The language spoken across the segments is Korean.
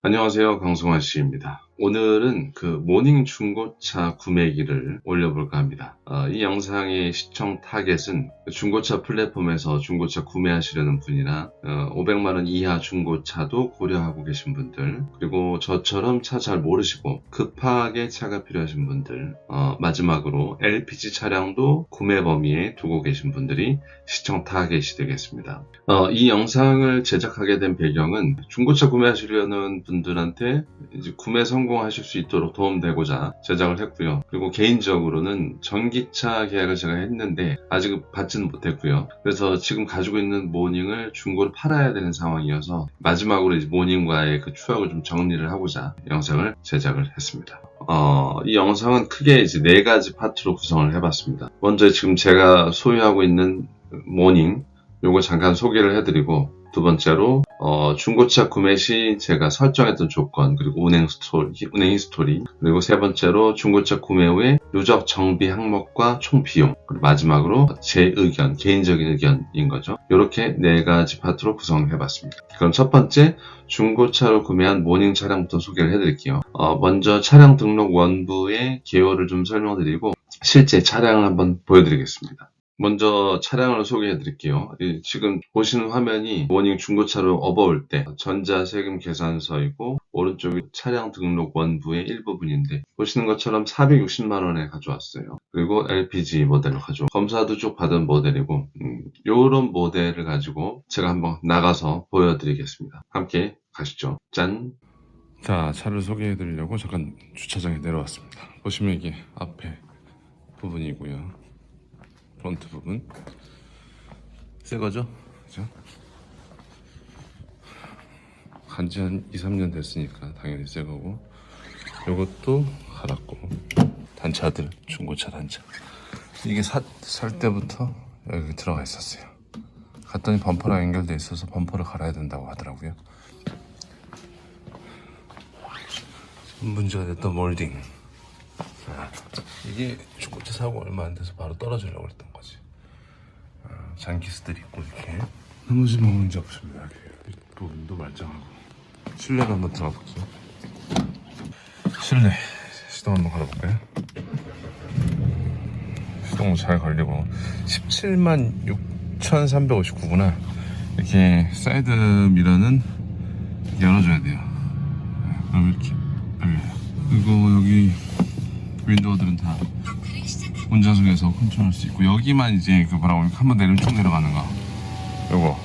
안녕하세요. 강승환 씨입니다. 오늘은 그 모닝 중고차 구매기를 올려볼까 합니다. 이 영상의 시청 타겟은 중고차 플랫폼에서 중고차 구매하시려는 분이나 500만원 이하 중고차도 고려하고 계신 분들, 그리고 저처럼 차 잘 모르시고 급하게 차가 필요하신 분들, 마지막으로 LPG 차량도 구매 범위에 두고 계신 분들이 시청 타겟이 되겠습니다. 이 영상을 제작하게 된 배경은 중고차 구매하시려는 분들한테 이제 구매 성공하실 수 있도록 도움되고자 제작을 했고요. 그리고 개인적으로는 전기차 계약을 제가 했는데 아직 받지는 못했고요. 그래서 지금 가지고 있는 모닝을 중고로 팔아야 되는 상황이어서 마지막으로 이제 모닝과의 그 추억을 좀 정리를 하고자 영상을 제작을 했습니다. 이 영상은 크게 이제 4가지 파트로 구성을 해봤습니다. 먼저 지금 제가 소유하고 있는 모닝, 요거 잠깐 소개를 해드리고, 두 번째로 중고차 구매 시 제가 설정했던 조건, 그리고 운행 스토리, 그리고 세 번째로 중고차 구매 후에 누적 정비 항목과 총 비용, 그리고 마지막으로 제 의견, 개인적인 의견인 거죠. 이렇게 4가지 파트로 구성을 해봤습니다. 그럼 첫 번째, 중고차로 구매한 모닝 차량부터 소개를 해드릴게요. 먼저 차량 등록 원부의 개요를 좀 설명드리고 실제 차량을 한번 보여드리겠습니다. 먼저 차량을 소개해 드릴게요. 지금 보시는 화면이 모닝 중고차로 업어올 때 전자세금 계산서이고, 오른쪽이 차량 등록 원부의 일부분인데 보시는 것처럼 460만원에 가져왔어요. 그리고 LPG 모델로 검사도 쭉 받은 모델이고, 요런 모델을 가지고 제가 한번 나가서 보여드리겠습니다. 함께 가시죠. 짠! 자, 차를 소개해 드리려고 잠깐 주차장에 내려왔습니다. 보시면 이게 앞에 부분이고요. 프론트 부분 새 거죠? 그죠? 간지 한 2-3년 됐으니까 당연히 새 거고, 요것도 갈았고, 단차들, 중고차 단차, 이게 살 때부터 여기 들어가 있었어요. 갔더니 범퍼랑 연결돼 있어서 범퍼를 갈아야 된다고 하더라고요. 문제가 됐던 몰딩, 이게 중고차 사고 얼마 안 돼서 바로 떨어지려고 했던 거지. 잔기스들 있고 이렇게. 나머지 뭐 문제 없습니다. 이 부분도 말짱하고. 실내로 한번 들어가 볼게요. 실내 시동 한번 걸어볼까요? 시동 잘 걸리고 176,359구나. 이렇게 사이드 미러는 열어줘야 돼요. 그럼 이렇게 열려요. 그리고 여기 윈도우들은 다 운전석에서 컨트롤할 수 있고, 여기만 이제 그 뭐라고 하면 한번 내리면 쭉 내려가는 거, 요거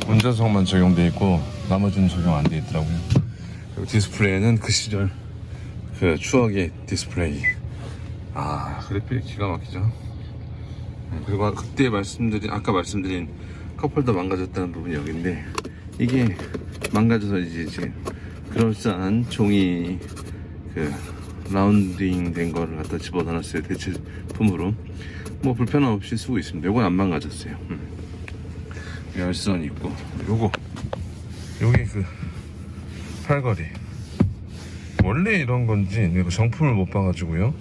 운전석만 적용돼 있고 나머지는 적용 안 돼 있더라고요. 그리고 디스플레이는 그 시절 그 추억의 디스플레이. 그래픽 기가 막히죠. 그리고 그때 아까 말씀드린 컵홀더 망가졌다는 부분이 여기인데, 이게 망가져서 이제 그럴싸한 종이 그 라운딩 된 거를 갖다 집어넣었어요. 대체품으로. 뭐 불편함 없이 쓰고 있습니다. 요건 안 망가졌어요. 열선이 있고, 요게 그 팔걸이 원래 이런 건지 내가 정품을 못 봐가지고요,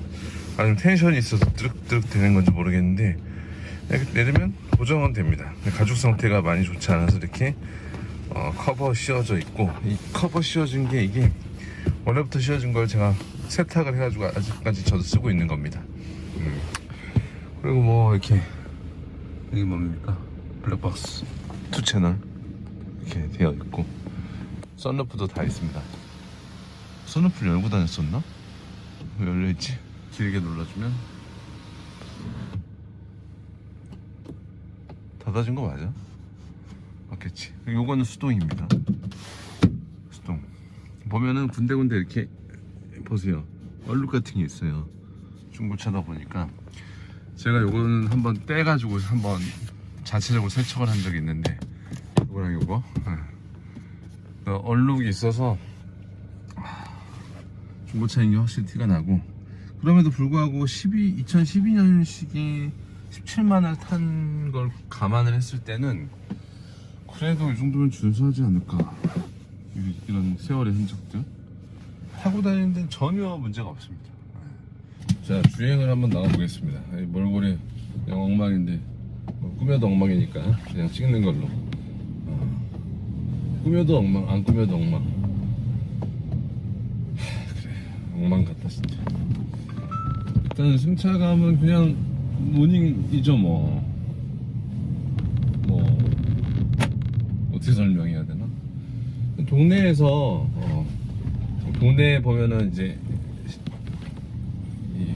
아니면 텐션이 있어서 드륵드륵 되는 건지 모르겠는데, 이렇게 내리면 고정은 됩니다. 가죽 상태가 많이 좋지 않아서 이렇게 커버 씌워져 있고, 이 커버 씌워진 게 이게 원래부터 씌워진 걸 제가 세탁을 해가지고 아직까지 저도 쓰고 있는 겁니다. 그리고 뭐 이렇게, 이게 뭡니까? 블랙박스 2채널 이렇게 되어 있고, 썬루프도 다 있습니다. 썬루프를 열고 다녔었나? 왜 열려있지? 길게 눌러주면 닫아진 거 맞아? 맞겠지. 요거는 수동입니다. 수동 보면은 군데군데 이렇게 보세요, 얼룩 같은 게 있어요. 중고차다 보니까 제가 요거는 한번 떼가지고 한번 자체적으로 세척을 한 적이 있는데, 요거랑 요거 얼룩이 있어서 중고차인 게 확실히 티가 나고, 그럼에도 불구하고 2012년식이 17만을 탄 걸 감안을 했을 때는 그래도 이 정도면 준수하지 않을까. 이런 세월의 흔적들 타고 다니는 데는 전혀 문제가 없습니다. 자, 주행을 한번 나가보겠습니다. 몰골이 그냥 엉망인데, 꾸며도 엉망이니까 그냥 찍는 걸로. 꾸며도 엉망, 안 꾸며도 엉망. 엉망 같다 진짜. 일단 승차감은 그냥 모닝이죠 뭐 어떻게 설명해야 되나? 동네에서 동네에 보면은 이제 이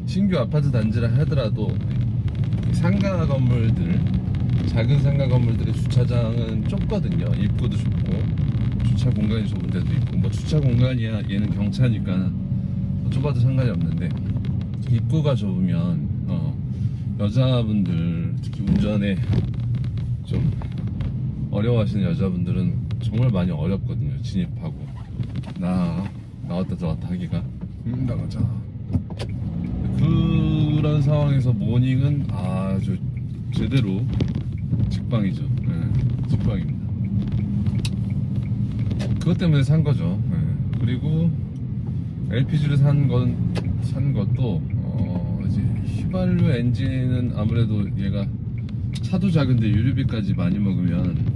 신규 아파트 단지라 하더라도 상가 건물들, 작은 상가 건물들의 주차장은 좁거든요. 입구도 좁고 주차 공간이 좁은 데도 있고, 뭐 주차 공간이야 얘는 경차니까 좁아도 상관이 없는데, 입구가 좁으면 여자분들, 특히 운전에 좀 어려워하시는 여자분들은 정말 많이 어렵거든요. 진입하고 나왔다 들어왔다 하기가. 나가자. 그런 상황에서 모닝은 아주 제대로 직방이죠. 네, 직방입니다. 그것 때문에 산 거죠. 네. 그리고 LPG를 산 것도 이제 휘발유 엔진은 아무래도 얘가 차도 작은데 유류비까지 많이 먹으면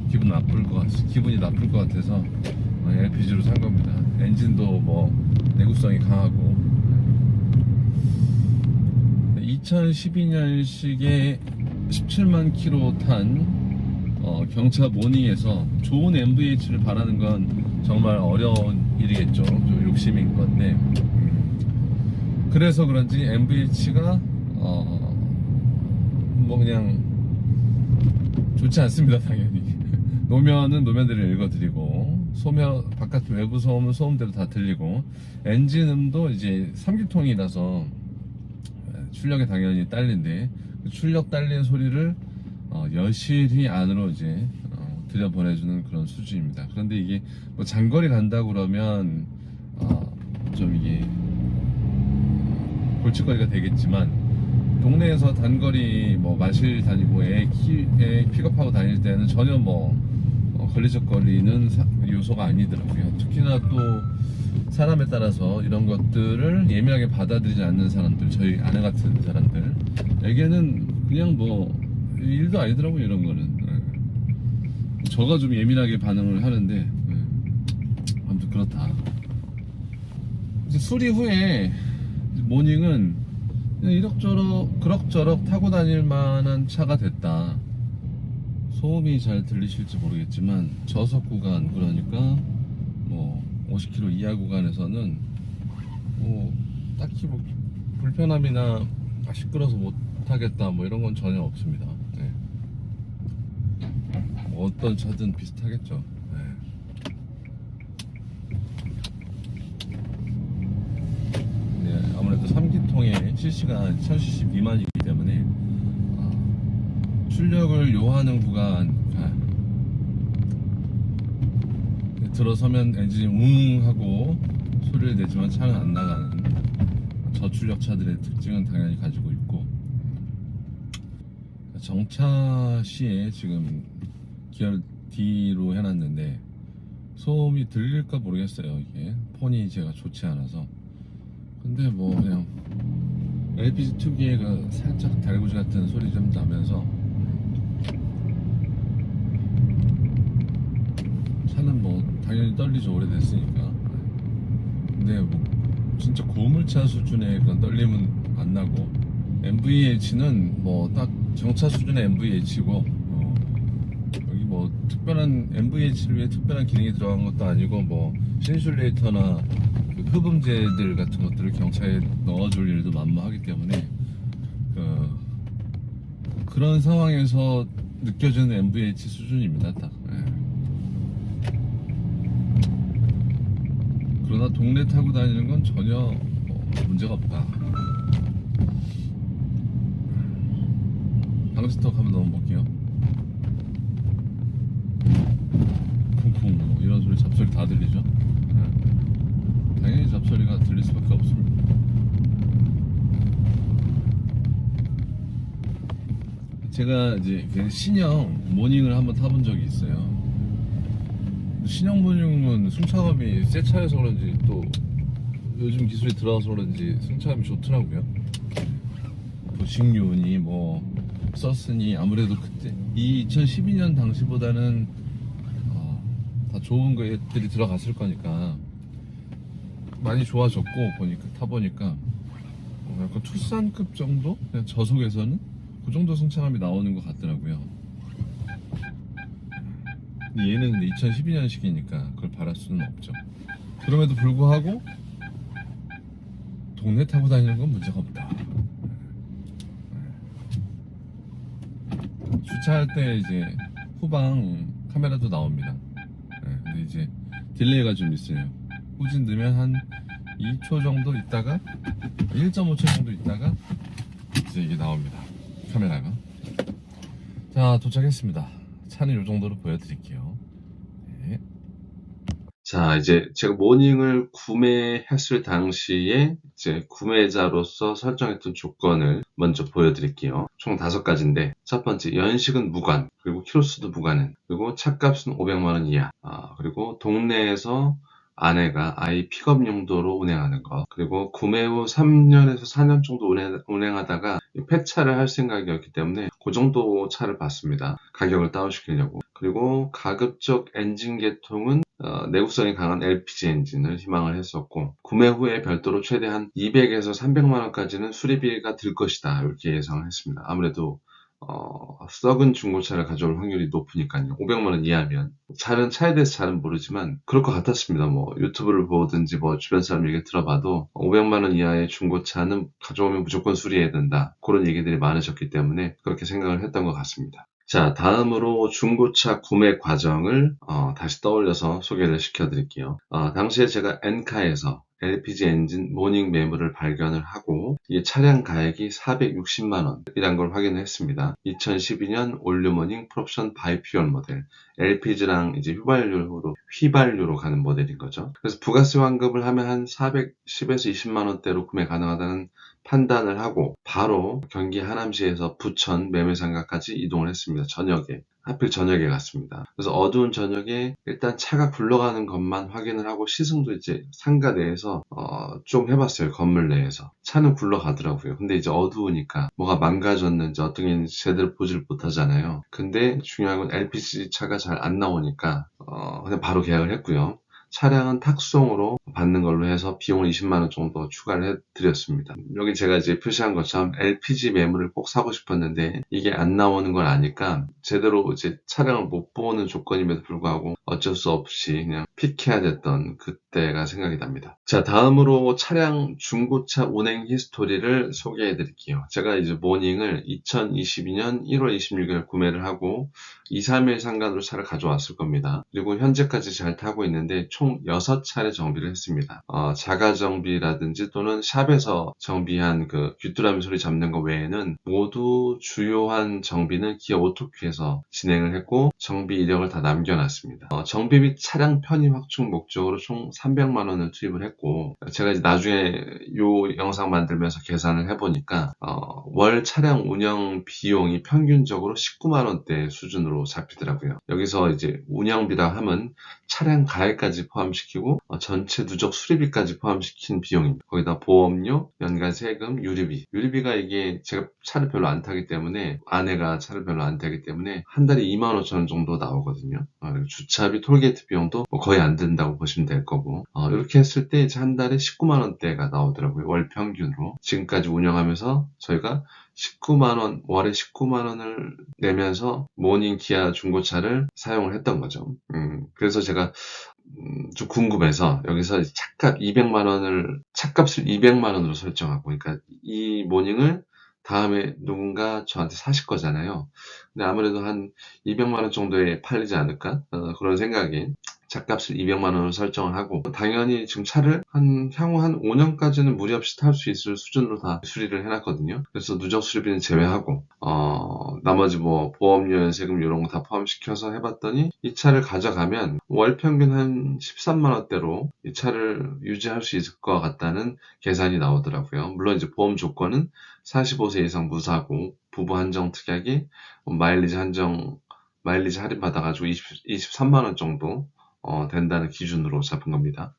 기분이 나쁠 것 같아서 LPG로 산 겁니다. 엔진도 뭐 내구성이 강하고 2012년식의 17만 킬로 탄 경차 모닝에서 좋은 MVH를 바라는 건 정말 어려운 일이겠죠. 좀 욕심인 건데, 그래서 그런지 MVH가 뭐 그냥 좋지 않습니다. 당연히 노면은 노면대로 읽어드리고, 소면 바깥 외부 소음은 소음대로 다 들리고, 엔진음도 이제 3기통이라서 출력이 당연히 딸린데, 그 출력 딸린 소리를 여실히 안으로 이제 들여보내주는 그런 수준입니다. 그런데 이게 뭐 장거리 간다고 그러면 좀 이게 골칫거리가 되겠지만, 동네에서 단거리 뭐 마실 다니고 애 픽업하고 다닐 때는 전혀 뭐 걸리적거리는 요소가 아니더라고요. 특히나 또 사람에 따라서 이런 것들을 예민하게 받아들이지 않는 사람들, 저희 아내 같은 사람들에게는 그냥 뭐 일도 아니더라고요. 이런 거는 저가 좀 예민하게 반응을 하는데, 아무튼 그렇다. 이제 수리 후에 모닝은 그럭저럭 타고 다닐 만한 차가 됐다. 소음이 잘 들리실지 모르겠지만 저속 구간, 그러니까 뭐 50km 이하 구간에서는 뭐 딱히 뭐 불편함이나 시끄러워서 못 타겠다 뭐 이런 건 전혀 없습니다. 네. 뭐 어떤 차든 비슷하겠죠. 네. 네, 아무래도 3기통의 CC가 1000cc 미만이기 때문에 출력을 요하는 구간, 들어서면 엔진이 웅 하고 소리를 내지만 차는 안 나가는 저출력 차들의 특징은 당연히 가지고 있고, 정차 시에 지금 기어 D로 해놨는데 소음이 들릴까 모르겠어요. 이게 폰이 제가 좋지 않아서. 근데 뭐 그냥 LPG 특유의 그 살짝 달구지 같은 소리 좀 나면서, 차는 뭐 당연히 떨리죠. 오래됐으니까. 근데 뭐 진짜 고물차 수준의 그런 떨림은 안 나고, MVH는 뭐 딱 정차 수준의 MVH고, 여기 뭐 특별한 MVH를 위해 특별한 기능이 들어간 것도 아니고, 뭐 신슐레이터나 그 흡음재들 같은 것들을 경차에 넣어줄 일도 만무하기 때문에 그런 상황에서 느껴지는 MVH 수준입니다. 딱. 그러나 동네 타고 다니는 건 전혀 문제가 없다. 방지턱 한번 넣어볼게요. 쿵쿵 뭐 이런 소리, 잡소리 다 들리죠? 당연히 잡소리가 들릴 수밖에 없습니다. 제가 이제 신형 모닝을 한번 타본 적이 있어요. 신형 모닝은 승차감이 새 차여서 그런지, 또 요즘 기술이 들어와서 그런지 승차감이 좋더라고요. 부식륜이 뭐 썼으니 아무래도 그때 2012년 당시보다는 다 좋은 것들이 들어갔을 거니까 많이 좋아졌고 보니까 타보니까 약간 투싼급 정도? 그냥 저속에서는 그 정도 승차감이 나오는 것 같더라고요. 근데 얘는 근데 2012년식이니까 그걸 바랄 수는 없죠. 그럼에도 불구하고 동네 타고 다니는 건 문제가 없다. 주차할 때 이제 후방 카메라도 나옵니다. 근데 이제 딜레이가 좀 있어요. 후진 넣으면 한 2초 정도 있다가 1.5초 정도 있다가 이제 이게 나옵니다. 카메라가. 자, 도착했습니다. 차는 이 정도로 보여드릴게요. 네. 자, 이제 제가 모닝을 구매했을 당시에 이제 구매자로서 설정했던 조건을 먼저 보여드릴게요. 총 5가지인데, 첫 번째, 연식은 무관, 그리고 키로수도 무관은, 그리고 차값은 500만원 이하, 그리고 동네에서 아내가 아이 픽업 용도로 운행하는 것, 그리고 구매 후 3년에서 4년 정도 운행하다가 폐차를 할 생각이었기 때문에 그 정도 차를 봤습니다. 가격을 다운시키려고. 그리고 가급적 엔진 계통은 내구성이 강한 LPG 엔진을 희망을 했었고, 구매 후에 별도로 최대한 200에서 300만원까지는 수리비가 들 것이다, 이렇게 예상을 했습니다. 아무래도 썩은 중고차를 가져올 확률이 높으니까요. 500만원 이하면. 차에 대해서 잘은 모르지만 그럴 것 같았습니다. 뭐 유튜브를 보든지 뭐 주변 사람 얘기 들어봐도 500만원 이하의 중고차는 가져오면 무조건 수리해야 된다, 그런 얘기들이 많으셨기 때문에 그렇게 생각을 했던 것 같습니다. 자, 다음으로 중고차 구매 과정을 다시 떠올려서 소개를 시켜드릴게요. 당시에 제가 엔카에서 LPG 엔진 모닝 매물을 발견을 하고, 이 차량 가액이 460만원이란 걸 확인했습니다. 2012년 올류모닝 풀옵션 바이퓨얼 모델, LPG랑 이제 휘발유로 가는 모델인 거죠. 그래서 부가세 환급을 하면 한 410에서 20만원대로 구매 가능하다는 판단을 하고 바로 경기 하남시에서 부천 매매상가까지 이동을 했습니다. 저녁에. 하필 저녁에 갔습니다. 그래서 어두운 저녁에 일단 차가 굴러가는 것만 확인을 하고 시승도 이제 상가 내에서 좀 해봤어요. 건물 내에서. 차는 굴러가더라고요. 근데 이제 어두우니까 뭐가 망가졌는지 어떤 게 있는지 제대로 보질 못하잖아요. 근데 중요한 건 LPG 차가 잘 안 나오니까 그냥 바로 계약을 했고요. 차량은 탁송으로 받는 걸로 해서 비용을 20만원 정도 추가를 해드렸습니다. 여기 제가 이제 표시한 것처럼 LPG 매물을 꼭 사고 싶었는데 이게 안 나오는 걸 아니까 제대로 이제 차량을 못 보는 조건임에도 불구하고 어쩔 수 없이 그냥 픽해야 됐던 그때가 생각이 납니다. 자, 다음으로 차량 중고차 운행 히스토리를 소개해 드릴게요. 제가 이제 모닝을 2022년 1월 26일 구매를 하고 2, 3일 상간으로 차를 가져왔을 겁니다. 그리고 현재까지 잘 타고 있는데 총 6차례 정비를 했습니다. 자가 정비라든지 또는 샵에서 정비한 그 귀뚜라미 소리 잡는 거 외에는 모두 주요한 정비는 기아 오토큐에서 진행을 했고 정비 이력을 다 남겨놨습니다. 정비 및 차량 편의 확충 목적으로 총 300만원을 투입을 했고, 제가 이제 나중에 이 영상 만들면서 계산을 해보니까 월 차량 운영 비용이 평균적으로 19만원대 수준으로 잡히더라고요. 여기서 이제 운영비라 하면 차량 가액까지 포함시키고 전체 누적 수리비까지 포함시킨 비용입니다. 거기다 보험료, 연간 세금, 유리비가 이게 제가 차를 별로 안 타기 때문에, 아내가 차를 별로 안 타기 때문에 한 달에 25,000원 정도 나오거든요. 주차비, 톨게이트 비용도 뭐 거의 안 든다고 보시면 될 거고, 이렇게 했을 때 이제 한 달에 19만원대가 나오더라고요. 월 평균으로. 지금까지 운영하면서 저희가 19만원, 월에 19만원을 내면서 모닝 기아 중고차를 사용을 했던 거죠. 그래서 제가 좀 궁금해서 여기서 차값을 200만원으로 설정하고, 그러니까 이 모닝을 다음에 누군가 저한테 사실 거잖아요. 근데 아무래도 한 200만원 정도에 팔리지 않을까? 그런 생각이, 차값을 200만원으로 설정을 하고, 당연히 지금 차를 향후 한 5년까지는 무리 없이 탈 수 있을 수준으로 다 수리를 해놨거든요. 그래서 누적 수리비는 제외하고, 나머지 뭐 보험료, 연세금 이런 거 다 포함시켜서 해봤더니 이 차를 가져가면 월 평균 한 13만원대로 이 차를 유지할 수 있을 것 같다는 계산이 나오더라고요. 물론 이제 보험 조건은 45세 이상 무사고, 부부 한정 특약이 마일리지 할인 받아가지고 23만원 정도 된다는 기준으로 잡은 겁니다.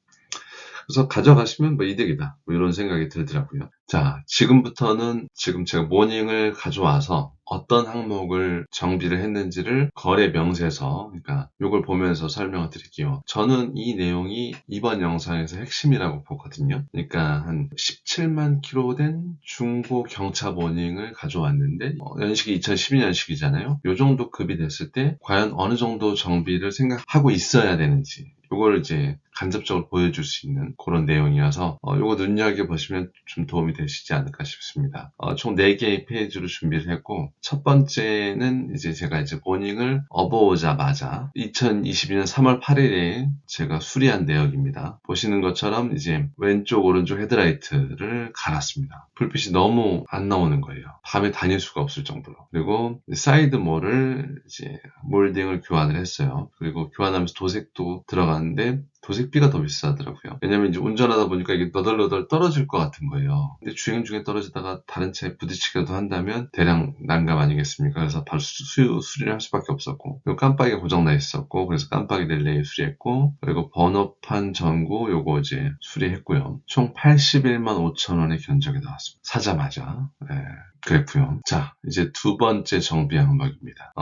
그래서 가져가시면 뭐 이득이다. 뭐 이런 생각이 들더라고요. 자, 지금부터는 지금 제가 모닝을 가져와서 어떤 항목을 정비를 했는지를 거래 명세서, 그러니까 이걸 보면서 설명을 드릴게요. 저는 이 내용이 이번 영상에서 핵심이라고 보거든요. 그러니까 한 17만 킬로 된 중고 경차 모닝을 가져왔는데 연식이 2012년식이잖아요. 이 정도 급이 됐을 때 과연 어느 정도 정비를 생각하고 있어야 되는지 이걸 이제 간접적으로 보여줄 수 있는 그런 내용이어서 이거 눈여겨보시면 좀 도움이 되시지 않을까 싶습니다. 총 4개의 페이지로 준비를 했고 첫 번째는 이제 제가 이제 모닝을 업어오자마자 2022년 3월 8일에 제가 수리한 내역입니다. 보시는 것처럼 이제 왼쪽 오른쪽 헤드라이트를 갈았습니다. 불빛이 너무 안 나오는 거예요. 밤에 다닐 수가 없을 정도로. 그리고 사이드몰을 이제 몰딩을 교환을 했어요. 그리고 교환하면서 도색도 들어갔는데 도색비가 더 비싸더라고요. 왜냐면 이제 운전하다 보니까 이게 너덜너덜 떨어질 것 같은 거예요. 근데 주행 중에 떨어지다가 다른 차에 부딪히기라도 한다면 대량 난감 아니겠습니까? 그래서 바로 수리를 할 수밖에 없었고, 그리고 깜빡이가 고장나 있었고, 그래서 깜빡이 릴레이 수리했고, 그리고 번호판 전구 요거 이제 수리했고요. 총 81만 5천 원의 견적이 나왔습니다. 사자마자. 네. 그랬고요. 자, 이제 두 번째 정비 항목입니다.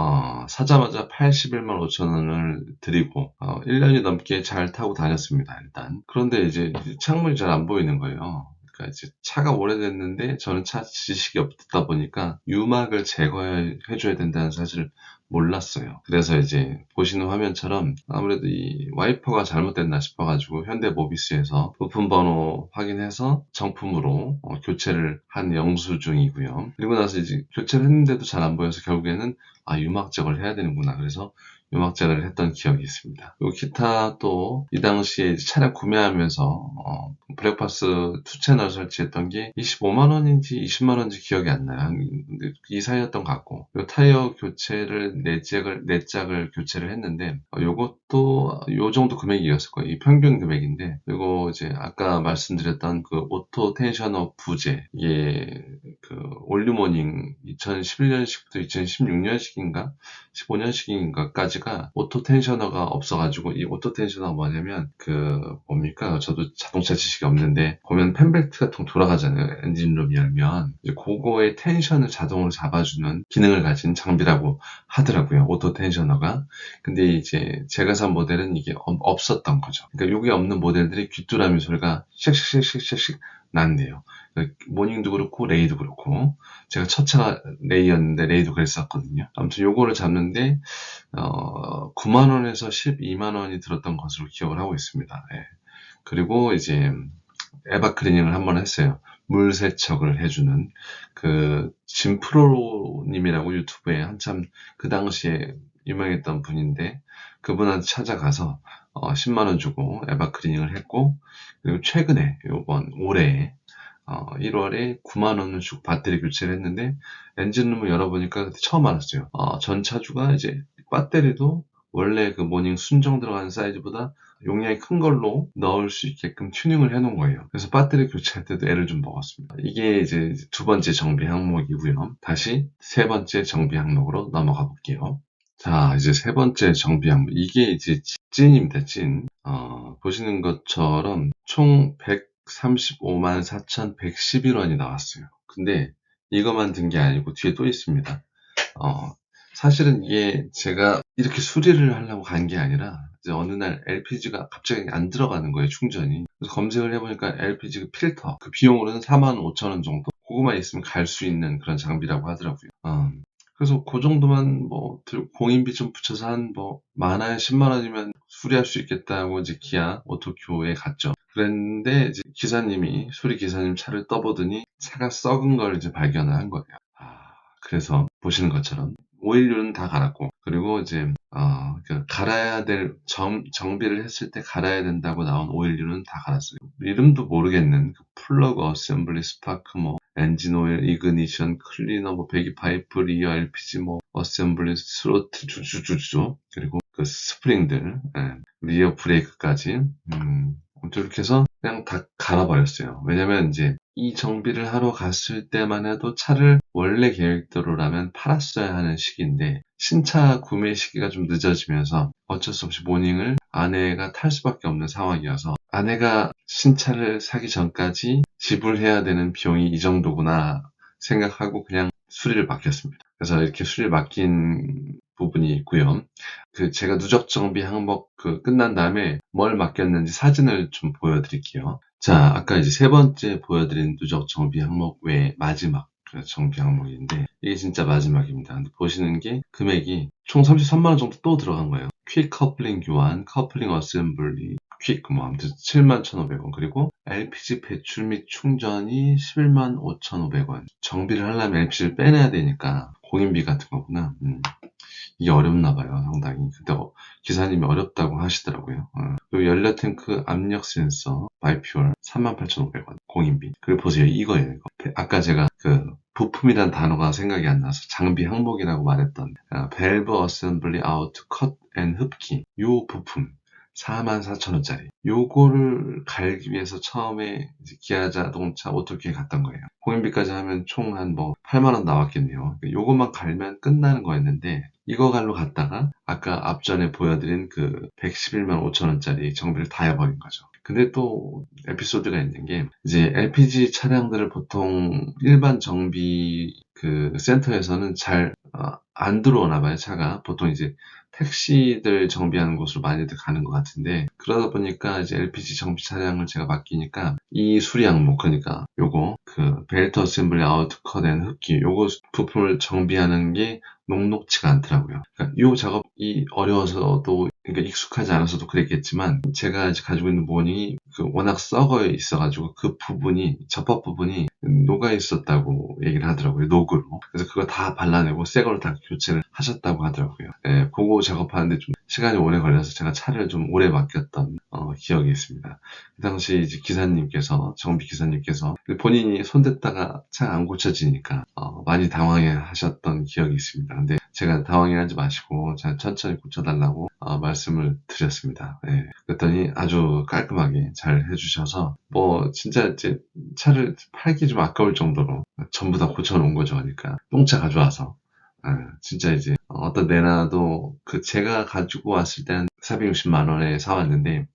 사자마자 81만 5천 원을 드리고 1년이 넘게 잘 타고 다녔습니다. 일단. 그런데 이제 창문이 잘 안 보이는 거예요. 그러니까 이제 차가 오래됐는데 저는 차 지식이 없다 보니까 유막을 제거해 줘야 된다는 사실을 몰랐어요. 그래서 이제 보시는 화면처럼 아무래도 이 와이퍼가 잘못됐나 싶어가지고 현대모비스에서 부품 번호 확인해서 정품으로 교체를 한 영수증이고요. 그리고 나서 이제 교체를 했는데도 잘 안 보여서 결국에는 유막 제거를 해야 되는구나. 그래서 유막 제거를 했던 기억이 있습니다. 그리고 기타 또 이 당시에 차량 구매하면서 블랙박스 2채널 설치했던 게 25만 원인지 20만 원인지 기억이 안 나요. 이 사이였던 것 같고, 그리고 타이어 교체를 4짝을 교체를 했는데 요것도 요 정도 금액이었을 거예요. 이 평균 금액인데, 그리고 이제 아까 말씀드렸던 그 오토 텐셔너 부재, 이게 그 올류모닝 2011년식부터 2016년식인가 15년식인가까지가 오토 텐셔너가 없어가지고, 이 오토 텐셔너가 뭐냐면 뭡니까? 저도 자동차 지식이 없는데 보면 펜벨트 같은 거 돌아가잖아요. 엔진룸 열면 이제 그거의 텐션을 자동으로 잡아주는 기능을 가진 장비라고 하더라고요. 오토 텐셔너가. 근데 이제 제가 산 모델은 이게 없었던 거죠. 그러니까 이게 없는 모델들이 귀뚜라미 소리가 씩씩씩씩씩 난대요. 모닝도 그렇고 레이도 그렇고, 제가 첫 차가 레이였는데 레이도 그랬었거든요. 아무튼 요거를 잡는데 9만원에서 12만원이 들었던 것으로 기억을 하고 있습니다. 예. 그리고 이제 에바 클리닝을 한번 했어요. 물 세척을 해주는 진프로님이라고 유튜브에 한참 그 당시에 유명했던 분인데, 그분한테 찾아가서 10만원 주고 에바 클리닝을 했고, 그리고 최근에 올해 1월에 9만원을 주고 배터리 교체를 했는데, 엔진룸을 열어보니까 처음 알았어요. 전 차주가 이제 배터리도 원래 그 모닝 순정 들어가는 사이즈보다 용량이 큰 걸로 넣을 수 있게끔 튜닝을 해놓은 거예요. 그래서 배터리 교체할 때도 애를 좀 먹었습니다. 이게 이제 두 번째 정비 항목이고요. 다시 세 번째 정비 항목으로 넘어가 볼게요. 자, 이제 세 번째 정비 항목. 이게 이제 찐입니다, 찐. 보시는 것처럼 총 135만 4,111원이 나왔어요. 근데 이것만 든 게 아니고 뒤에 또 있습니다. 사실은 이게 제가 이렇게 수리를 하려고 간 게 아니라, 이제 어느 날 LPG가 갑자기 안 들어가는 거예요, 충전이. 그래서 검색을 해보니까 LPG 필터, 그 비용으로는 45,000원 정도. 그거만 있으면 갈 수 있는 그런 장비라고 하더라고요. 그래서 그 정도만 공인비 좀 붙여서 많아야 10만원이면 수리할 수 있겠다고 이제 기아 오토큐에 갔죠. 그랬는데 이제 수리 기사님 차를 떠보더니 차가 썩은 걸 이제 발견을 한 거예요. 그래서 보시는 것처럼 오일류는 다 갈았고, 그리고 이제 갈아야 될 정비를 했을 때 갈아야 된다고 나온 오일류는 다 갈았어요. 이름도 모르겠는 플러그 어셈블리 스파크 엔진 오일 이그니션 클리너 배기 파이프 리어 LPG 어셈블리 스로트 주주주주, 그리고 그 스프링들, 리어 브레이크까지 이렇게 해서 그냥 다 갈아버렸어요. 왜냐면 이제 이 정비를 하러 갔을 때만 해도 차를 원래 계획대로라면 팔았어야 하는 시기인데, 신차 구매 시기가 좀 늦어지면서 어쩔 수 없이 모닝을 아내가 탈 수밖에 없는 상황이어서 아내가 신차를 사기 전까지 지불해야 되는 비용이 이 정도구나 생각하고 그냥 수리를 맡겼습니다. 그래서 이렇게 수리를 맡긴 부분이 있고요. 제가 누적 정비 항목 끝난 다음에 뭘 맡겼는지 사진을 좀 보여드릴게요. 자, 아까 이제 세 번째 보여드린 누적 정비 항목 외에 마지막 정비 항목인데 이게 진짜 마지막입니다. 근데 보시는 게 금액이 총 33만원 정도 또 들어간 거예요. 퀵 커플링 교환, 커플링 어셈블리, 퀵 아무튼 71,500원, 그리고 LPG 배출 및 충전이 115,500원. 정비를 하려면 LPG를 빼내야 되니까 공인비 같은 거구나. 이게 어렵나 봐요, 상당히. 근데 기사님이 어렵다고 하시더라고요. 그리고 연료 탱크 압력 센서 바이퓨얼 38,500원 공인비. 그리고 보세요, 이거예요. 이거. 아까 제가 부품이란 단어가 생각이 안 나서 장비 항목이라고 말했던 밸브 어셈블리 아웃 컷 앤 흡기, 요 부품 44,000원짜리. 요거를 갈기 위해서 처음에 이제 기아자동차 오토키에 갔던 거예요. 공인비까지 하면 총 한 8만원 나왔겠네요. 요것만 갈면 끝나는 거였는데, 이거 갈로 갔다가 아까 앞전에 보여드린 111만 5천원짜리 정비를 다 해버린 거죠. 근데 또 에피소드가 있는 게, 이제 LPG 차량들을 보통 일반 정비 센터에서는 잘 안 들어오나 봐요, 차가. 보통 이제 택시들 정비하는 곳으로 많이들 가는 것 같은데, 그러다 보니까 이제 LPG 정비 차량을 제가 맡기니까 이 수리 항목, 그러니까 요거 벨트 어셈블리 아웃 컷 앤 흡기, 요거 부품을 정비하는 게 녹록치가 않더라고요. 그러니까 요 작업이 어려워서도, 그러니까 익숙하지 않아서도 그랬겠지만, 제가 이제 가지고 있는 모닝이 워낙 썩어 있어가지고 그 부분이, 접합 부분이 녹아 있었다고 얘기를 하더라고요. 녹으로. 그래서 그거 다 발라내고 새 걸로 다 교체를 하셨다고 하더라고요. 네, 그거 작업하는데 좀 시간이 오래 걸려서 제가 차를 좀 오래 맡겼던 기억이 있습니다. 그 당시 이제 정비 기사님께서 본인이 손댔다가 차 안 고쳐지니까 많이 당황해 하셨던 기억이 있습니다. 근데 제가 당황해하지 마시고 천천히 고쳐달라고 말씀을 드렸습니다. 네. 그랬더니 아주 깔끔하게 잘 해주셔서 진짜 이제 차를 팔기 좀 아까울 정도로 전부 다 고쳐놓은 거죠. 그러니까 똥차 가져와서 진짜 이제 어떤 내놔도 제가 가지고 왔을 때는 460만 원에 사왔는데,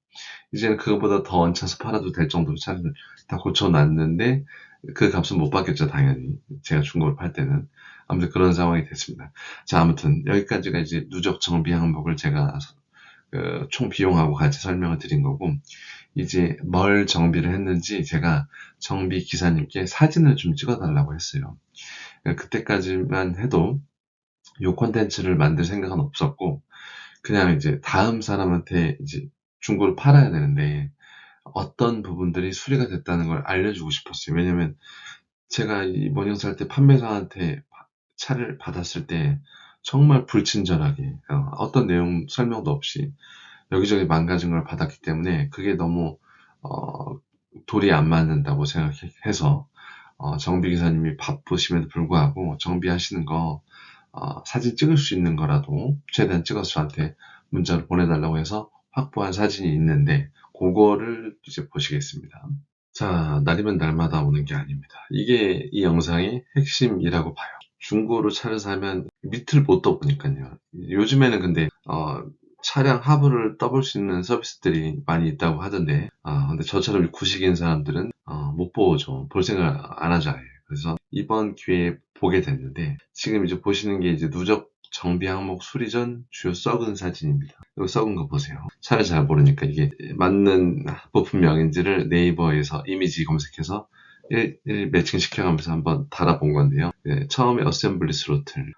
이제는 그거보다 더 얹혀서 팔아도 될 정도로 차를 다 고쳐놨는데 그 값은 못 받겠죠, 당연히. 제가 중고로 팔 때는. 아무튼 그런 상황이 됐습니다. 자, 아무튼 여기까지가 이제 누적 정비 항목을 제가 총 비용하고 같이 설명을 드린 거고, 이제 뭘 정비를 했는지 제가 정비 기사님께 사진을 좀 찍어달라고 했어요. 그때까지만 해도 요 콘텐츠를 만들 생각은 없었고, 그냥 이제 다음 사람한테 이제 중고를 팔아야 되는데 어떤 부분들이 수리가 됐다는 걸 알려주고 싶었어요. 왜냐면 제가 이 모닝 살 때 판매사한테 차를 받았을 때 정말 불친절하게 어떤 내용 설명도 없이 여기저기 망가진 걸 받았기 때문에 그게 너무 돌이 안 맞는다고 생각해서 정비기사님이 바쁘심에도 불구하고 정비하시는 거 사진 찍을 수 있는 거라도 최대한 찍어서 저한테 문자를 보내달라고 해서 확보한 사진이 있는데, 그거를 이제 보시겠습니다. 자, 날이면 날마다 오는 게 아닙니다. 이게 이 영상의 핵심이라고 봐요. 중고로 차를 사면 밑을 못 떠보니까요. 요즘에는 근데 차량 하부를 떠볼 수 있는 서비스들이 많이 있다고 하던데, 근데 저처럼 구식인 사람들은 못 보죠. 볼 생각 안 하잖아요. 그래서 이번 기회에 보게 됐는데, 지금 이제 보시는 게 이제 누적 정비 항목 수리 전 주요 썩은 사진입니다. 이거 썩은 거 보세요. 차를 잘 모르니까 이게 맞는 부품명인지를 네이버에서 이미지 검색해서 매칭 시켜가면서 한번 달아본 건데요. 처음에 어셈블리 스로틀,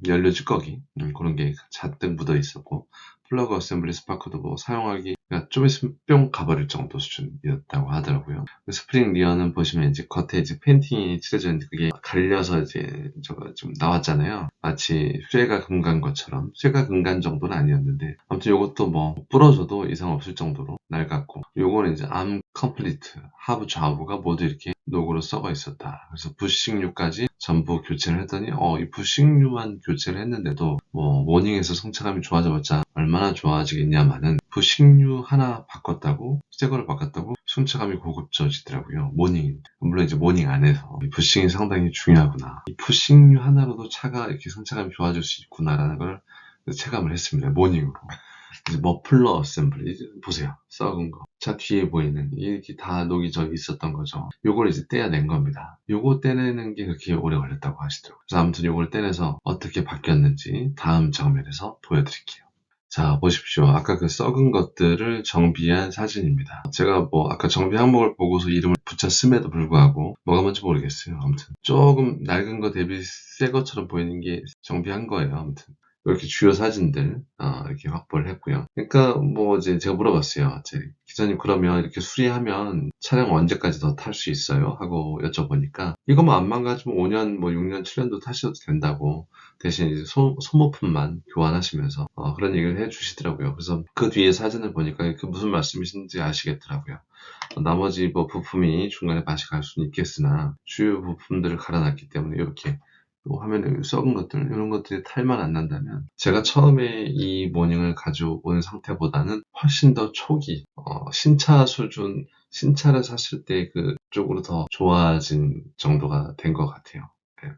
연료 찌꺼기 그런 게 잔뜩 묻어 있었고, 플러그 어셈블리 스파크도 사용하기가 좀 있으면 뿅 가버릴 정도 수준이었다고 하더라고요. 스프링 리어는 보시면 이제 겉에 이제 펜팅이 칠해져 있는데 그게 갈려서 이제 좀 나왔잖아요. 마치 쇠가 금간 것처럼. 쇠가 금간 정도는 아니었는데, 아무튼 요것도 부러져도 이상 없을 정도로 낡았고, 요거는 이제 암 컴플리트 하부 좌우가 모두 이렇게 녹으로 썩어 있었다. 그래서 부식류까지 전부 교체를 했더니 이 부식류만 교체를 했는데도 모닝에서 성차감이 좋아져봤자 얼마나 좋아지겠냐마는, 부식류 하나 바꿨다고, 새 거를 바꿨다고 승차감이 고급져지더라고요. 모닝인데. 물론 이제 모닝 안에서 부식이 상당히 중요하구나, 이 부식류 하나로도 차가 이렇게 승차감이 좋아질 수 있구나라는 걸 체감을 했습니다. 모닝으로. 이제 머플러 어셈블리 보세요. 썩은 거. 차 뒤에 보이는 이게 다 녹이 져 있었던 거죠. 요걸 이제 떼어낸 겁니다. 요거 떼내는 게 그렇게 오래 걸렸다고 하시더라고요. 그래서 아무튼 요걸 떼내서 어떻게 바뀌었는지 다음 장면에서 보여드릴게요. 자, 보십시오. 아까 그 썩은 것들을 정비한 사진입니다. 제가 뭐 아까 정비 항목을 보고서 이름을 붙였음에도 불구하고 뭐가 뭔지 모르겠어요. 아무튼 조금 낡은 거 대비 새 것처럼 보이는 게 정비한 거예요. 아무튼 이렇게 주요 사진들 이렇게 확보를 했고요. 그러니까 뭐 이제 제가 물어봤어요. 제 기자님 그러면 이렇게 수리하면 차량 언제까지 더 탈 수 있어요? 하고 여쭤보니까 이거 뭐 안 망가지면 5년, 뭐 6년, 7년도 타셔도 된다고. 대신 이제 소모품만 교환하시면서 그런 얘기를 해주시더라고요. 그래서 그 뒤에 사진을 보니까 그 무슨 말씀이신지 아시겠더라고요. 나머지 뭐 부품이 중간에 맛이 갈 수는 있겠으나 주요 부품들을 갈아놨기 때문에 이렇게 또 화면에 썩은 것들 이런 것들이 탈만 안 난다면 제가 처음에 이 모닝을 가져온 상태보다는 훨씬 더 초기 신차 수준 신차를 샀을 때 그쪽으로 더 좋아진 정도가 된 것 같아요. 네.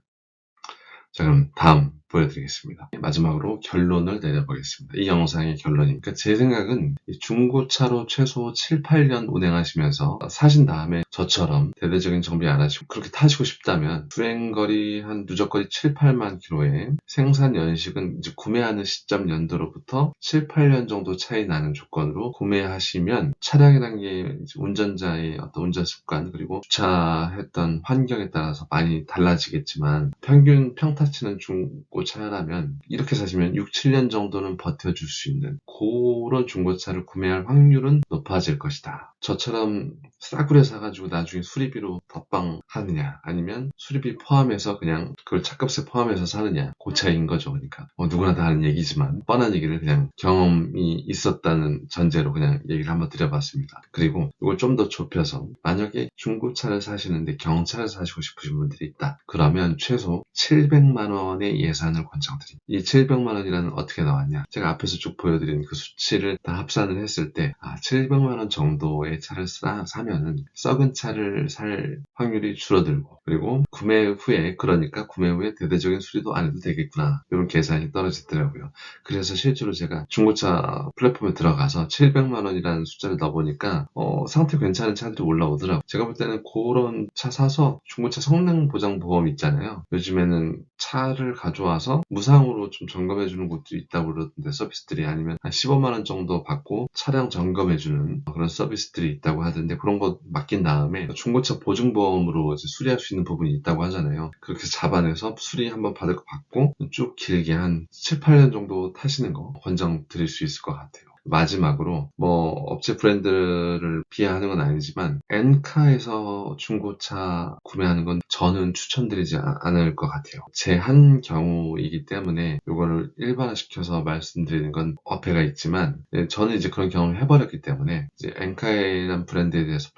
자, 그럼 다음 보여드리겠습니다. 마지막으로 결론을 내려보겠습니다. 이 영상의 결론이니까 제 생각은 중고차로 최소 7, 8년 운행하시면서 사신 다음에 저처럼 대대적인 정비 안 하시고 그렇게 타시고 싶다면 주행거리 한 누적거리 7, 8만 킬로에 생산 연식은 이제 구매하는 시점 연도로부터 7, 8년 정도 차이 나는 조건으로 구매하시면 차량이라는 게 운전자의 어떤 운전 습관 그리고 주차했던 환경에 따라서 많이 달라지겠지만 평균 평타치는 중고차라면 이렇게 사시면 6, 7년 정도는 버텨줄 수 있는 그런 중고차를 구매할 확률은 높아질 것이다. 저처럼 싸구려 사가지고 나중에 수리비로 덧방 하느냐 아니면 수리비 포함해서 그냥 그걸 차값에 포함해서 사느냐 그 차이인 거죠. 그러니까 누구나 다 하는 얘기지만 뻔한 얘기를 그냥 경험이 있었다는 전제로 그냥 얘기를 한번 드려봤습니다. 그리고 이걸 좀 더 좁혀서 만약에 중고차를 사시는데 경차를 사시고 싶으신 분들이 있다. 그러면 최소 700만 원의 예산을 권장드립니다. 이 700만 원이라는 어떻게 나왔냐? 제가 앞에서 쭉 보여드린 그 수치를 다 합산을 했을 때 700만 원 정도의 차를 사면은 썩은 차를 살 확률이 줄어들고 그리고 구매 후에 그러니까 구매 후에 대대적인 수리도 안 해도 되겠구나 이런 계산이 떨어지더라고요. 그래서 실제로 제가 중고차 플랫폼에 들어가서 700만 원이라는 숫자를 넣어보니까 상태 괜찮은 차들이 올라오더라고요. 제가 볼 때는 그런 차 사서 중고차 성능 보장 보험 있잖아요. 요즘에는 차를 가져와서 무상으로 좀 점검해주는 곳도 있다고 그러던데 서비스들이 아니면 한 15만 원 정도 받고 차량 점검해주는 그런 서비스들이 있다고 하던데 그런 거 맡긴 다음에 중고차 보증보험으로 이제 수리할 수 있는 부분이 있다고 하잖아요. 그렇게 잡아내서 수리 한번 받을 거 받고 쭉 길게 한 7, 8년 정도 타시는 거 권장드릴 수 있을 것 같아요. 마지막으로 뭐 업체 브랜드를 비하하는 건 아니지만 엔카에서 중고차 구매하는 건 저는 추천드리지 않을 것 같아요. 제 한 경우이기 때문에 이거를 일반화시켜서 말씀드리는 건 어폐가 있지만 저는 이제 그런 경험을 해버렸기 때문에 이제 엔카이라는 브랜드에 대해서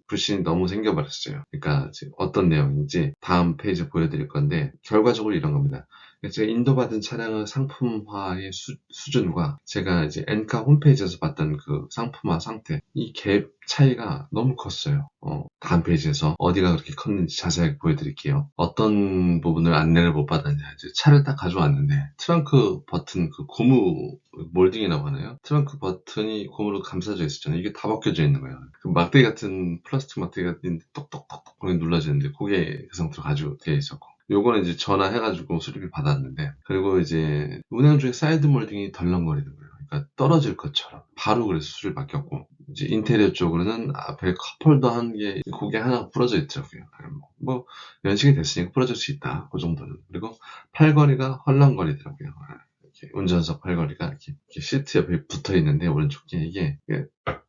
불신이 너무 생겨버렸어요. 그러니까 이제 어떤 내용인지 다음 페이지에 보여드릴 건데 결과적으로 이런 겁니다. 제가 인도받은 차량의 상품화의 수준과 제가 이제 엔카 홈페이지에서 봤던 그 상품화 상태 이 갭 차이가 너무 컸어요. 다음 페이지에서 어디가 그렇게 컸는지 자세하게 보여드릴게요. 어떤 부분을 안내를 못 받았냐 이제 차를 딱 가져왔는데 트렁크 버튼 그 고무 몰딩이라고 하나요? 트렁크 버튼이 고무로 감싸져 있었잖아요. 이게 다 벗겨져 있는 거예요. 그 막대기 같은 플라스틱 막대기 같은 똑똑똑똑 거기 눌러지는데 그게 그 상태로 가지고 되어 있었고 요거는 이제 전화해가지고 수리비 받았는데 그리고 이제 운행 중에 사이드 몰딩이 덜렁거리는 거예요. 그러니까 떨어질 것처럼 바로 그래서 수리를 맡겼고 이제 인테리어 쪽으로는 앞에 컵홀더 한 개 고개 하나 부러져 있더라고요. 뭐 연식이 됐으니까 부러질 수 있다 그 정도는. 그리고 팔걸이가 헐렁거리더라고요. 이렇게 운전석 팔걸이가 이렇게 시트 옆에 붙어 있는데 오른쪽에 이게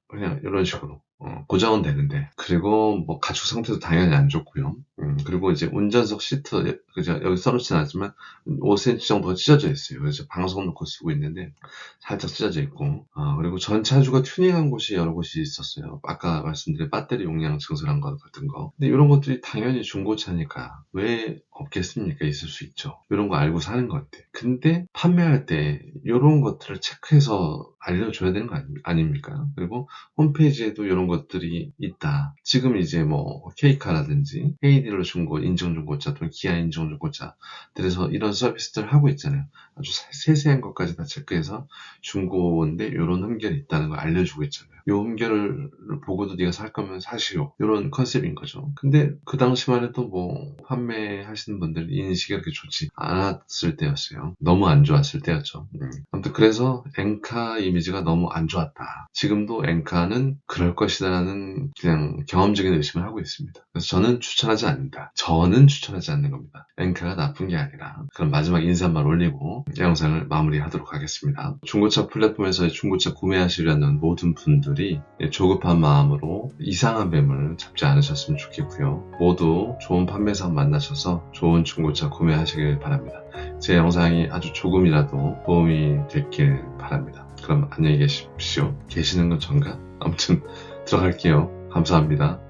그냥 이런 식으로 고정은 되는데 그리고 뭐 가축 상태도 당연히 안 좋고요. 그리고 이제 운전석 시트 그죠 여기 써놓진 않지만 5cm 정도가 찢어져 있어요. 그래서 방석 놓고 쓰고 있는데 살짝 찢어져 있고 그리고 전 차주가 튜닝한 곳이 여러 곳이 있었어요. 아까 말씀드린 배터리 용량 증설한 것 같은 거. 근데 이런 것들이 당연히 중고차니까 왜 없겠습니까? 있을 수 있죠. 이런 거 알고 사는 건데 근데 판매할 때 이런 것들을 체크해서 알려줘야 되는 거 아닙니까? 그리고 홈페이지에도 이런 것들이 있다. 지금 이제 뭐 케이카라든지 헤이디로 중고 인증중고차 또는 기아 인증중고차들에서 이런 서비스들을 하고 있잖아요. 아주 세세한 것까지 다 체크해서 중고인데 이런 흠결이 있다는 걸 알려주고 있잖아요. 이 흠결을 보고도 네가 살 거면 사시오. 이런 컨셉인 거죠. 근데 그 당시만 해도 뭐 판매하시는 분들 인식이 그렇게 좋지 않았을 때였어요. 너무 안 좋았을 때였죠. 아무튼 그래서 엔카 이미지가 너무 안 좋았다. 지금도 엔카는 그럴 것이다라는 그냥 경험적인 의심을 하고 있습니다. 그래서 저는 추천하지 않는다. 저는 추천하지 않는 겁니다. 엔카가 나쁜 게 아니라. 그럼 마지막 인사말 올리고 이 영상을 마무리하도록 하겠습니다. 중고차 플랫폼에서 중고차 구매하시려는 모든 분들이 조급한 마음으로 이상한 매물 잡지 않으셨으면 좋겠고요. 모두 좋은 판매상 만나셔서 좋은 중고차 구매하시길 바랍니다. 제 영상이 아주 조금이라도 도움이 됐길 바랍니다. 그럼 안녕히 계십시오. 계시는 건 전가? 아무튼 들어갈게요. 감사합니다.